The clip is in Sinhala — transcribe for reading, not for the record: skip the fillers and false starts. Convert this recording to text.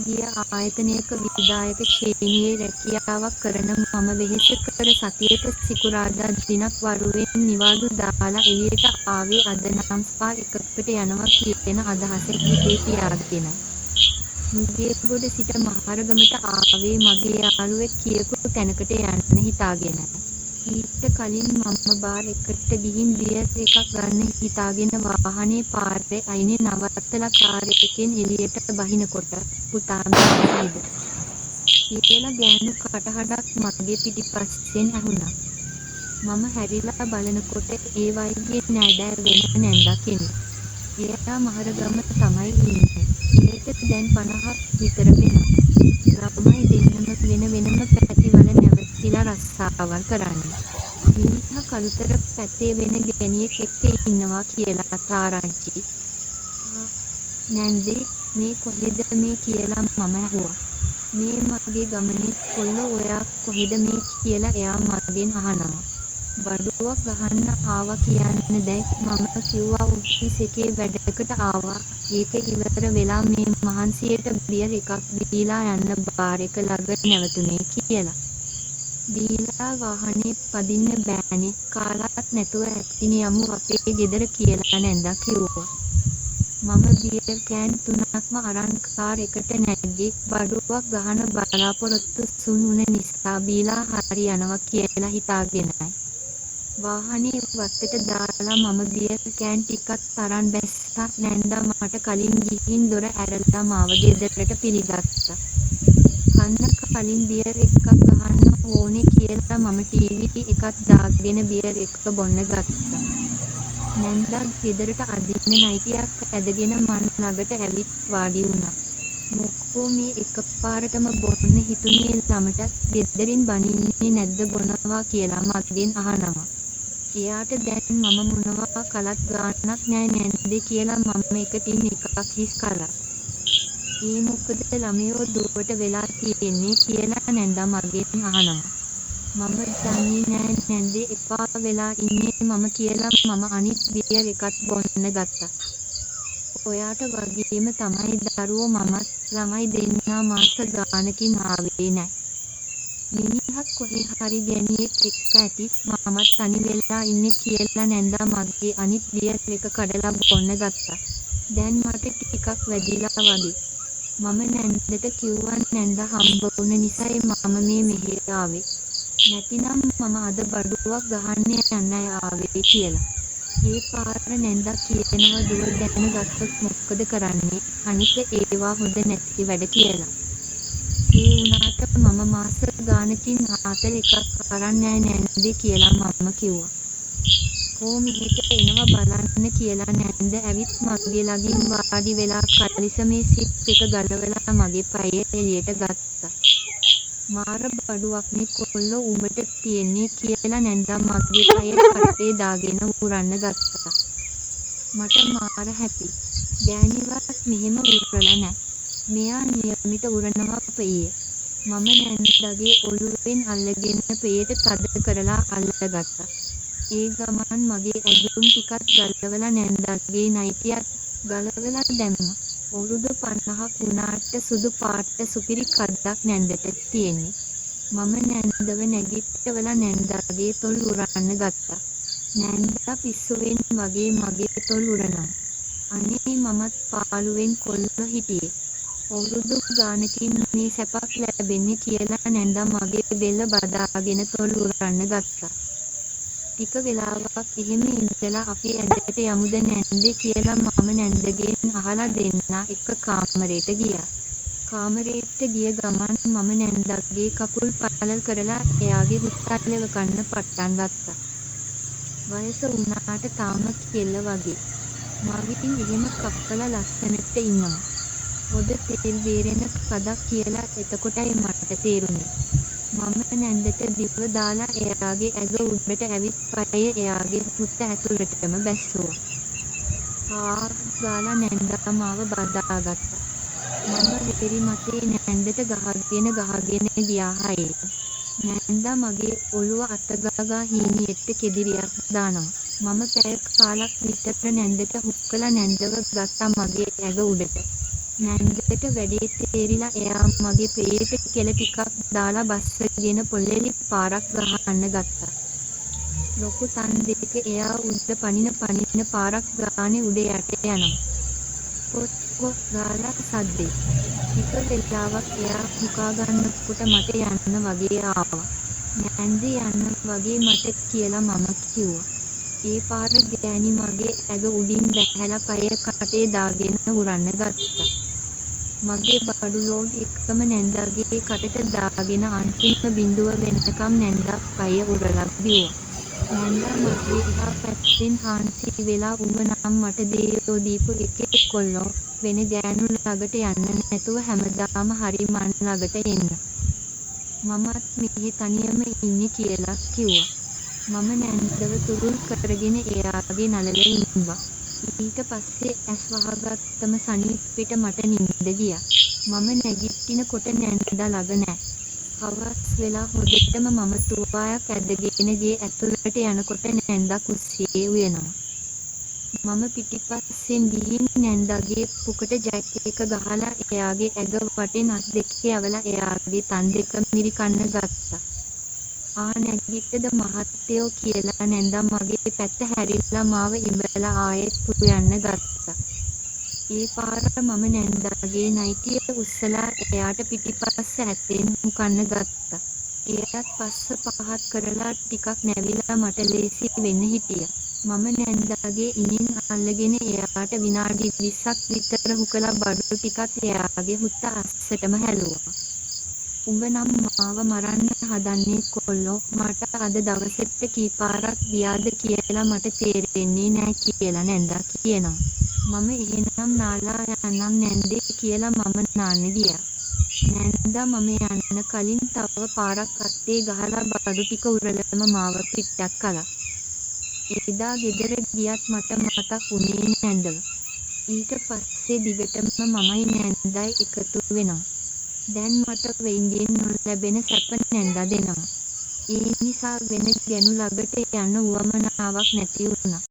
ගිය ආයතනයක විධායක ශ්‍රේණියේ රැකියාවක් කරන මම වෙහෙස කර සතියට සිකුරාදා දිනක් වරුවෙන් නිවාඩු දාලා එළියට ආවේ අද නම් ස්පා එකකට යනවා කියන අදහස හිතේ තියාගෙන. නුගේගොඩ සිට මහරගමට ආවේ මගේ යාළුවෙක් කියපු තැනකට යන්න හිතාගෙන. ඊට කලින් මම බාර් එකට ගිහින් බියර් එකක් ගන්න හිතාගෙන වාහනේ පාරේ අයිනේ නවත්තලා කාර් එකෙන් එළියට බහිනකොට "පුතා මෙහෙයිද?" කියලා ගෑනු කටහඬක් මගේ පිටිපස්සෙන් ඇහුණා. මම හැරිලා බලනකොට ඒ වයිගේ නෑදෑ වෙන නැන්දා කෙනෙක්. එයා මහරගම තමයි ඉන්නේ. ඊට දැන් 50ක් විතර වෙනවා. ළමයි දෙන්නම වෙන වෙනම පැතිවල නැවතිලා රස්සාවල් කරන්නේ. මිනිහා කළුතර පැත්තේ වෙන ගැණියෙක් එක්ක ඉන්නවා කියලා තාරංචි. "නැන්දේ මේ කොහෙද මේ?" කියලා මම ඇහුවා. "මේ මගේ ගමනේ කොල්ලෝ ඔයා කොහෙද මේ?" කියලා එයා මගෙන් අහනවා. "බඩුවක් ගහන්න ආවා කියන්න දැයි" මම කිව්වා. "ඔෆිස් එකේ වැඩකට ආවා. ඒක ඉවර වෙලා මේ මහන්සියට බියර් එකක් බීලා යන්න බාර් එක ළඟ නැවතුනේ" කියලා. "බීලා වාහනේ පදින්න බෑනේ. කාලත් නැතුව ඇත්තිනේ යමු අපේ ගෙදර" කියලා නැන්දා කිව්වා. මම බියර් කෑන් 3ක්ම අරන් කාර් එකට නැග්ගේ. බඩුවක් ගහන බලාපොරොත්තු සුන් උන නිසා බීලා හරි යනවා කියලා හිතාගෙනයි. වාහනේ වත්තට දාලා මම බියර් කෑන් ටිකක් අරන් බැස්සා. නැන්දා මට කලින් ගිහින් දොර ඇරලා මාව ගෙදරට පිළිගත්තා. කන්න කලින් බියර් එකක් ගහන්න ඕනේ කියලා මම ටීවී එකක් දාගෙන බියර් එක බොන්න ගත්තා. නැන්දා ගෙදරට අදින්න නයිටියක් ඇදගෙන මන් ළඟට ඇවිත් වාඩි වුණා. "මොකෝ මේ එකපාරටම බොන්න හිතුනේ ළමට ගෙදරින් බනින්නේ නැද්ද බොනවා" කියලා මගෙන් අහනවා. එයාට දැන් මම මොනවා කළත් ගාණක් නෑ නැන්දේ කියලා මම එක ටින් එකක් හිස් කළා. "ඒ මොකද ළමයෝ දුවට වෙලා තියෙන්නේ" කියලා නැන්දා මගෙන් අහනවා. "මම දන්නේ නෑ නැන්දේ එපා වෙලා ඉන්නේ මම" කියලා මම අනිත් බියර් එකත් බොන්න ගත්තා. "ඔයාට වගේම තමයි දරුවෝ මමත්. ළමයි දෙන්නා මාස ගානකින් ආවේ නෑ. මිනිහත් කොහේ හරි ගැණියෙක් එක්ක ඇති. මමත් තනි වෙලා ඉන්නේ" කියලා නැන්දා මගේ අනිත් බියර් එක කඩලා බොන්න ගත්තා. දැන් මට ටිකක් වැදිලා වගේ. මම නැන්දට කිව්වා නැන්දා හම්බ වුණ නිසායි මම මෙහෙ ආවේ. නැතිනම් මම අද බඩුවක් ගහන්න යන්නයි ආවේ කියලා. ඒ පාර නැන්දා කියනවා දුව දැනගත්තොත් මොකද කරන්නේ? අනික ඒවා හොඳ නැති වැඩ කියලා. ඒ වුණාට මම මාස ගානකින් ආතල් එකක් අරන් නෑ නැන්දේ කියලා මම කිව්වා. "කෝ මෙහෙට එනවා බලන්න" කියලා නැන්ද ඇවිත් මගේ ළඟින් වාඩි වෙලා කලිසමේ සිප් එක ගලවලා මගේ පයේ එළියට ගත්තා. "මාර බඩුවක්නේ කොල්ලෝ උඹට තියෙන්නේ" කියලා නැන්දා මගේ පයේ කටේ දාගෙන උරන්න ගත්තා. මට මාර හැපි. ගෑණිවත් මෙහෙම උරලා නෑ. මෙයා නියමිත උරනවා පයේ. මම නැන්දාගේ ඔළුවෙන් අල්ලගෙන පයට තද කරලා අල්ලගත්තා. ඒ ගමන් මගේ ඇඳුම් ටිකත් ගලවලා නැන්දාගේ නයිටියත් ගලවලා දැම්මා. අවුරුදු 50ක් වුණාට සුදු පාට සුපිරි කද්දක් නැන්දට තියෙන්නේ. මම නැන්දව නැගිට්ටවලා නැන්දාගේ තොල් උරන්න ගත්තා. නැන්දා පිස්සුවෙන් වගේ මගේ තොල් උරනවා. අනේ මමත් පාළුවෙන් කොල්ලෝ හිටියේ. අවුරුදු ගානකින් මේ සැපක් ලැබෙන්නේ කියලා නැන්දා මගේ බෙල්ල බදාගෙන තොල් උරන්න ගත්තා. ටික වෙලාවක් එහෙම ඉඳලා "අපි ඇඳට යමුද නැන්දේ" කියලා මම නැන්දගෙන් අහලා දෙන්නා එක්ක කාමරේට ගියා. කාමරේට ගිය ගමන් මම නැන්දාගේ කකුල් පළල් කරලා එයාගේ හුස්තල්ලව කන්න පටන් ගත්තා. වයස වුණාට තාම කෙල්ල වගේ. මගෙන් එහෙම කක්කලා ලස්සනට ඉන්නවා. "හොද තෙල් බේරෙන කදක්" කියලා එතකොටයි මට තේරුනේ. මම නැන්දට දිව දාලා එයාගේ ඇඟ උඩට ඇවිත් පයේ එයාගේ හුස්ත ඇතුළටම බැස්සුවා. ගාලා නැන්දා මාව බදාගත්තා. මම වෙරි මතේ නැන්දට ගහගෙන ගියා හයේ. නැන්දා මගේ ඔළුව අතගා හීනියෙට කෙදිරියක් දානවා. මම පැය කාලක් විතර නැන්දට හුක්කලා නැන්දව ගත්තා මගේ ඇඟ උඩට. නැන්දට වැඩේ තේරිලා එයා මගේ පේට කෙල ටිකක් දාලා බස්සගෙන පොල්ලෙලි පාරක් ගහන්න ගත්තා. ලොකු තන් දෙක එයා උඩ පනින පාරක් ගානේ උඩ යට යනවා. පොත් පොත් ගාලා සද්දේ. ටික වෙලාවක් එයා මුකා ගන්නකොට මට යන්න වගේ ආවා. නැන්දේ යන්න වගේ මට කියලා මම කිව්වා. ඒ පාර ගෑණි මගේ ඇඟ උඩින් බැහැලා පය කටේ දාගෙන උරන්න ගත්තා. මගේ බඩු ලෝඩ් එකම නැන්දාගේ කටට දාගෙන අන්තිම බිඳුව වෙනකම් නැන්දා පය උරලා බිව්වා. නැන්දා මගේ එහා පැත්තෙන් හාන්සි වෙලා උඹ නම් මට දේයෝ දීපු එකෙක් කොල්ලෝ වෙන ගෑනු ළඟට යන්න නැතුව හැමදාම හරි මන් ළඟට එන්න. මමත් මෙහි තනියම ඉන්නේ කියලා කිව්වා. මම නැන්දව තුරුල් කරගෙන එයාගේ නළලේ ඉඳුවා. ඊට පස්සේ ඇස් වහගත්තම සනීපෙට මට නිින්ද ගියා. මම නැගිටිනකොට නැන්දා ළඟ නෑ. හවස් වෙලා හොදටම මම තුවායක් ඇදගෙන ගේ ඇතුළට යනකොට නැන්දා කුස්සියේ උයනවා. මම පිටිපස්සෙන් ගිහින් නැන්දාගේ පුකට ජැක් එක ගහලා එයාගේ ඇඟ වටෙන් අත් දෙක යවලා එයාගේ තන් දෙක මිරිකන්න ගත්තා. නැගිට්ටද මහත්තයෝ කියලා නැන්දා මගේ පැත්ත හැරිලා මාව ඉඹලා ආයෙත් උයන්න ගත්තා. ඒ පාර මම නැන්දාගේ නයිටිය උස්සලා එයාට පිටිපස්ස ඇත්තෙන් මුකන්න ගත්තා. එයාත් පස්ස පහත් කරලා ටිකක් නැවිලා මට ලේසි වෙන්න හිටියා. මම නැන්දාගේ ඉනින් අල්ලගෙන එයාට විනාඩි 20ක් විතර හුකලා බඩු ටිකත් එයාගේ හුත්ත අස්සටම හැලුවා. උඹ නම් මාව මරන්න හදන්නේ කොල්ලෝ, මට අද දවසෙට කීපාරක් ගියාද කියලා මට තේරෙන්නේ නෑ කියලා නැන්දා කියනවා. මම එහෙනම් නාලා යන්නම් නැන්දේ කියලා මම නාන්න ගියා. නැන්දා මම යන්න කලින් තව පාරක් අත්තේ ගහලා බඩු ටික උරලම මාව පිට්ටක් කළා. එදා ගෙදර ගියත් මට මතක් වුණේ නැන්දව. ඊට පස්සේ දිගටම මමයි නැන්දයි එකතු වෙනවා. දැන් මට වෙන්ගෙන් නොලැබෙන සැප නැන්දා දෙනවා. ඒ නිසා වෙන ගැනු ළඟට යන්න උවමනාවක් නැති වුණා.